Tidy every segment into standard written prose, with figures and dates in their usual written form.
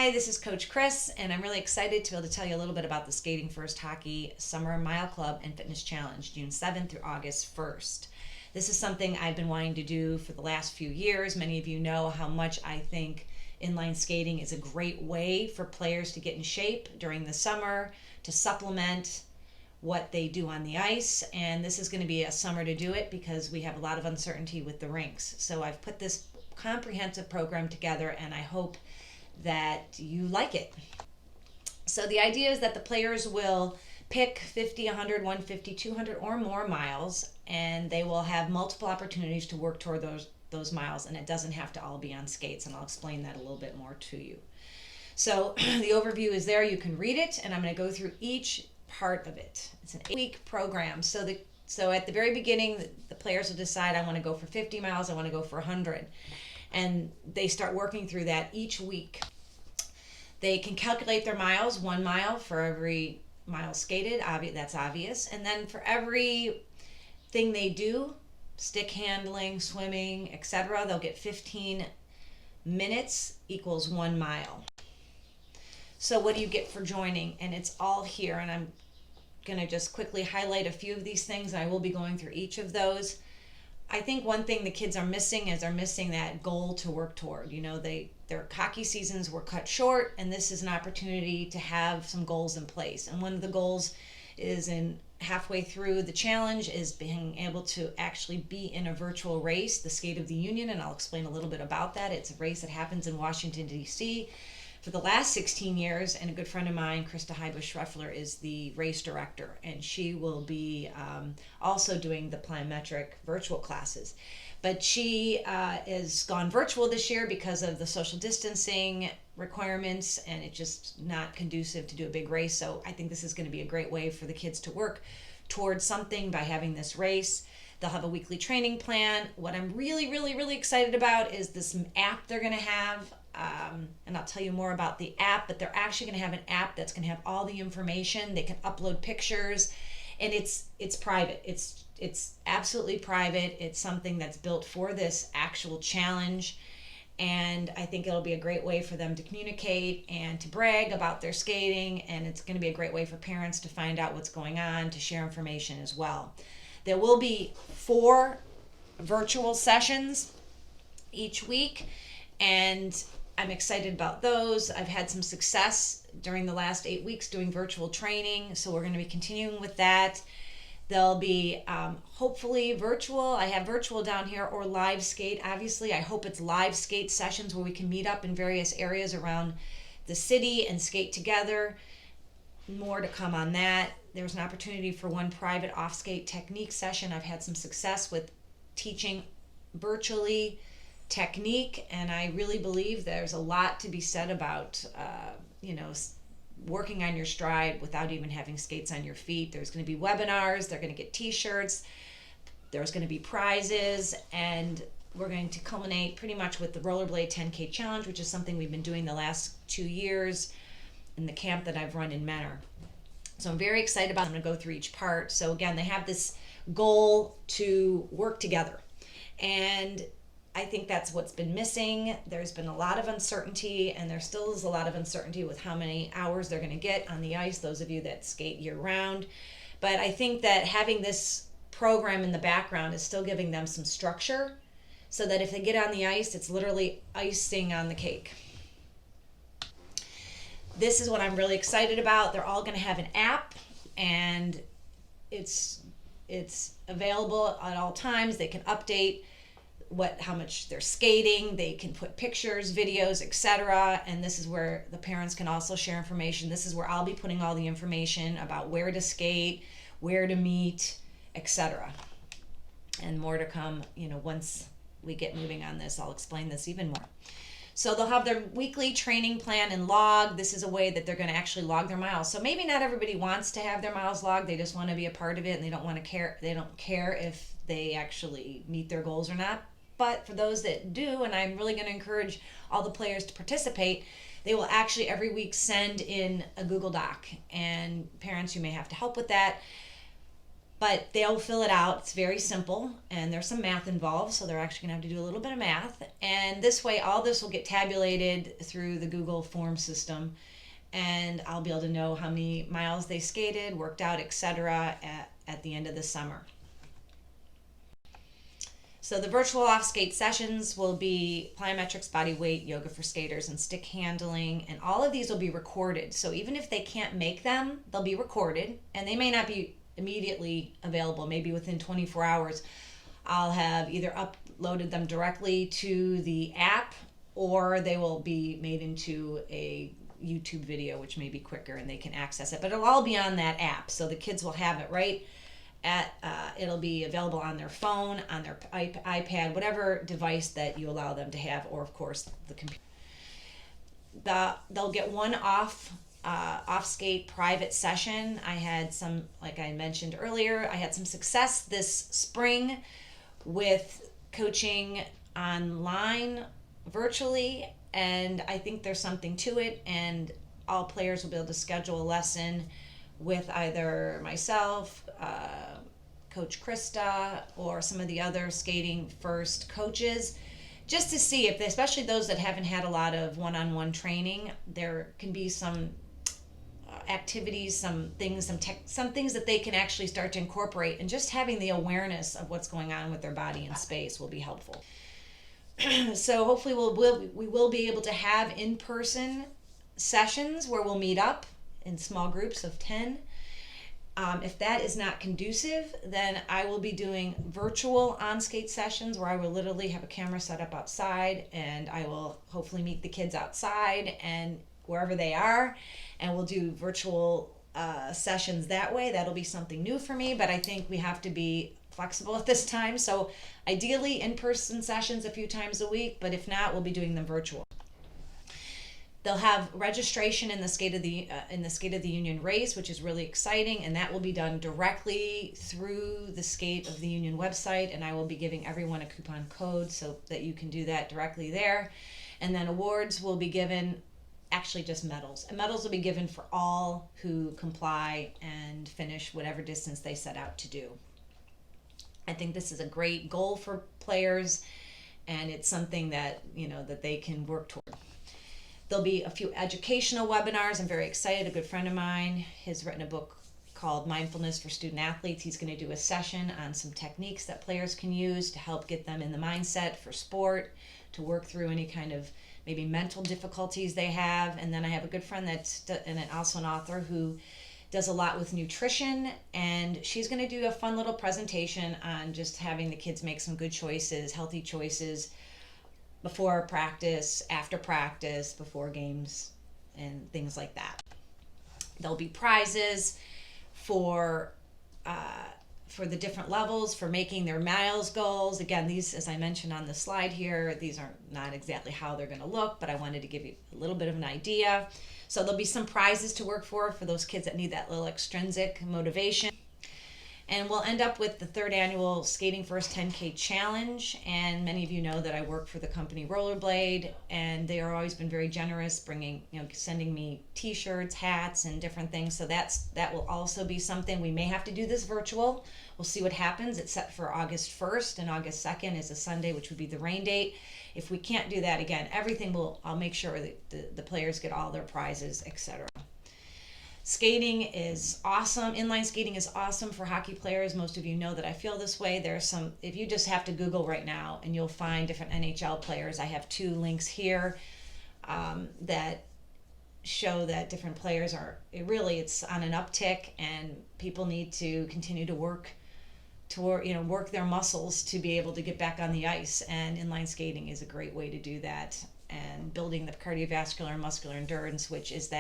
Hi, this is Coach Chris, and I'm really excited to be able to tell you a little bit about the Skating First Hockey Summer Mile Club and Fitness Challenge, June 7th through August 1st. This is something I've been wanting to do for the last few years. Many of you know how much I think inline skating is a great way for players to get in shape during the summer, to supplement what they do on the ice, and this is going to be a summer to do it because we have a lot of uncertainty with the rinks. So I've put this comprehensive program together, and I hope that you like it. So the idea is that the players will pick 50, 100, 150, 200 or more miles, and they will have multiple opportunities to work toward those miles, and it doesn't have to all be on skates, and I'll explain that a little bit more to you. So the overview is there. You can read it, and I'm going to go through each part of it. It's an 8-week program. So at the very beginning, the players will decide, I want to go for 50 miles, I want to go for 100. And they start working through that each week. They can calculate their miles, 1 mile for every mile skated, that's obvious. And then for every thing they do, stick handling, swimming, etc., they'll get 15 minutes equals 1 mile. So what do you get for joining? And it's all here, and I'm going to just quickly highlight a few of these things, and I will be going through each of those. I think one thing the kids are missing is they're missing that goal to work toward. You know, their hockey seasons were cut short, and this is an opportunity to have some goals in place. And one of the goals is in halfway through the challenge is being able to actually be in a virtual race, the Skate of the Union, and I'll explain a little bit about that. It's a race that happens in Washington, D.C. for the last 16 years, and a good friend of mine, Krista Heibusch-Schreffler, is the race director, and she will be also doing the plyometric virtual classes. But she has gone virtual this year because of the social distancing requirements, and it's just not conducive to do a big race. So I think this is going to be a great way for the kids to work towards something by having this race. They'll have a weekly training plan. What I'm really, really, really excited about is this app they're going to have. And I'll tell you more about the app, but they're actually going to have an app that's going to have all the information. They can upload pictures, and it's private. It's absolutely private. It's something that's built for this actual challenge, and I think it'll be a great way for them to communicate and to brag about their skating, and it's going to be a great way for parents to find out what's going on, to share information as well. There will be 4 virtual sessions each week, and I'm excited about those. I've had some success during the last 8 weeks doing virtual training, so we're going to be continuing with that. There'll be hopefully virtual. I have virtual down here, or live skate. Obviously, I hope it's live skate sessions where we can meet up in various areas around the city and skate together. More to come on that. There's an opportunity for one private off-skate technique session. I've had some success with teaching virtually technique, and I really believe there's a lot to be said about working on your stride without even having skates on your feet. There's going to be webinars, they're going to get t-shirts, there's going to be prizes, and we're going to culminate pretty much with the Rollerblade 10K Challenge, which is something we've been doing the last 2 years in the camp that I've run in Menor. So I'm very excited about it. I'm going to go through each part. So again, they have this goal to work together, and I think that's what's been missing. There's been a lot of uncertainty, and there still is a lot of uncertainty with how many hours they're going to get on the ice, those of you that skate year-round. But I think that having this program in the background is still giving them some structure, so that if they get on the ice, it's literally icing on the cake. This is what I'm really excited about. They're all going to have an app, and it's available at all times. They can update how much they're skating, they can put pictures, videos, etc. And this is where the parents can also share information. This is where I'll be putting all the information about where to skate, where to meet, etc. And more to come, once we get moving on this, I'll explain this even more. So they'll have their weekly training plan and log. This is a way that they're going to actually log their miles. So maybe not everybody wants to have their miles logged. They just want to be a part of it, and they don't care if they actually meet their goals or not. But for those that do, and I'm really going to encourage all the players to participate, they will actually every week send in a Google Doc. And parents, you may have to help with that. But they'll fill it out. It's very simple, and there's some math involved, so they're actually going to have to do a little bit of math. And this way, all this will get tabulated through the Google form system, and I'll be able to know how many miles they skated, worked out, etc. at the end of the summer. So the virtual off-skate sessions will be plyometrics, body weight, yoga for skaters, and stick handling. And all of these will be recorded. So even if they can't make them, they'll be recorded. And they may not be immediately available. Maybe within 24 hours, I'll have either uploaded them directly to the app, or they will be made into a YouTube video, which may be quicker and they can access it. But it'll all be on that app. So the kids will have it right at it'll be available on their phone, on their iPad, whatever device that you allow them to have, or of course the computer. They'll get one off skate private session. I had some, like I mentioned earlier, I had some success this spring with coaching online virtually, and I think there's something to it, and all players will be able to schedule a lesson with either myself, Coach Krista, or some of the other Skating First coaches, just to see if, especially those that haven't had a lot of one-on-one training, there can be some activities, some things that they can actually start to incorporate, and just having the awareness of what's going on with their body in space will be helpful. So hopefully we will be able to have in-person sessions where we'll meet up in small groups of 10. If that is not conducive, then I will be doing virtual on-skate sessions where I will literally have a camera set up outside, and I will hopefully meet the kids outside and wherever they are, and we'll do virtual sessions that way. That'll be something new for me, but I think we have to be flexible at this time. So ideally in-person sessions a few times a week, but if not, we'll be doing them virtual. They'll have registration in the Skate of the Union race, which is really exciting, and that will be done directly through the Skate of the Union website, and I will be giving everyone a coupon code so that you can do that directly there. And then awards will be given, actually just medals, and medals will be given for all who comply and finish whatever distance they set out to do. I think this is a great goal for players, and it's something that that they can work toward. There'll be a few educational webinars. I'm very excited. A good friend of mine has written a book called Mindfulness for Student Athletes. He's going to do a session on some techniques that players can use to help get them in the mindset for sport, to work through any kind of maybe mental difficulties they have. And then I have a good friend that's also an author who does a lot with nutrition, and she's going to do a fun little presentation on just having the kids make some good choices, healthy choices, before practice, after practice, before games, and things like that. There'll be prizes for the different levels for making their miles goals. Again, these, as I mentioned on the slide here, these are not exactly how they're going to look, but I wanted to give you a little bit of an idea. So there'll be some prizes to work for those kids that need that little extrinsic motivation. And we'll end up with the third annual Skating First 10K Challenge. And many of you know that I work for the company Rollerblade, and they have always been very generous, sending me t-shirts, hats, and different things. So that will also be something. We may have to do this virtual. We'll see what happens. It's set for August 1st, and August 2nd is a Sunday, which would be the rain date. If we can't do that, again, I'll make sure that the players get all their prizes, etc. Skating is awesome. Inline skating is awesome for hockey players. Most of you know that I feel this way. If you just have to Google right now, and you'll find different NHL players. I have 2 links here that show that different players it's on an uptick, and people need to continue to work their muscles to be able to get back on the ice. And inline skating is a great way to do that, and building the cardiovascular and muscular endurance, which is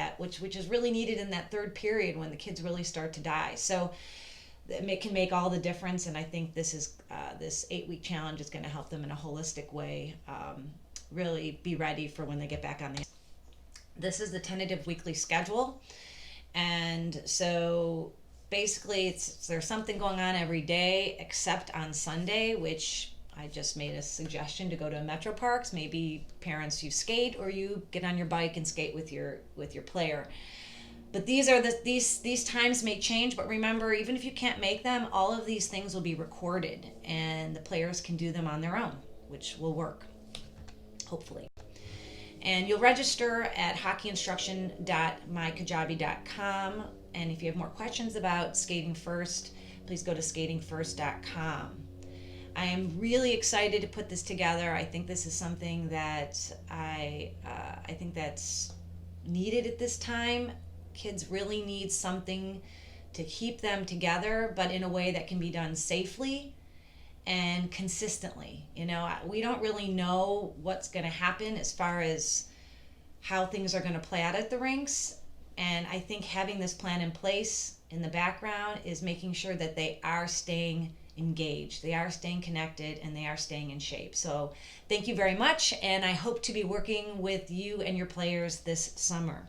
really needed in that third period when the kids really start to die. So it can make all the difference, and I think this 8-week challenge is going to help them in a holistic way really be ready for when they get back on the ice. This is the tentative weekly schedule, and so basically there's something going on every day except on Sunday, which I just made a suggestion to go to Metro Parks. Maybe parents, you skate, or you get on your bike and skate with your player. But these times may change, but remember, even if you can't make them, all of these things will be recorded and the players can do them on their own, which will work, hopefully. And you'll register at hockeyinstruction.mykajabi.com. And if you have more questions about Skating First, please go to skatingfirst.com. I am really excited to put this together. I think this is something that I think that's needed at this time. Kids really need something to keep them together, but in a way that can be done safely and consistently. We don't really know what's going to happen as far as how things are going to play out at the rinks. And I think having this plan in place in the background is making sure that they are staying engaged, they are staying connected, and they are staying in shape. So thank you very much, and I hope to be working with you and your players this summer.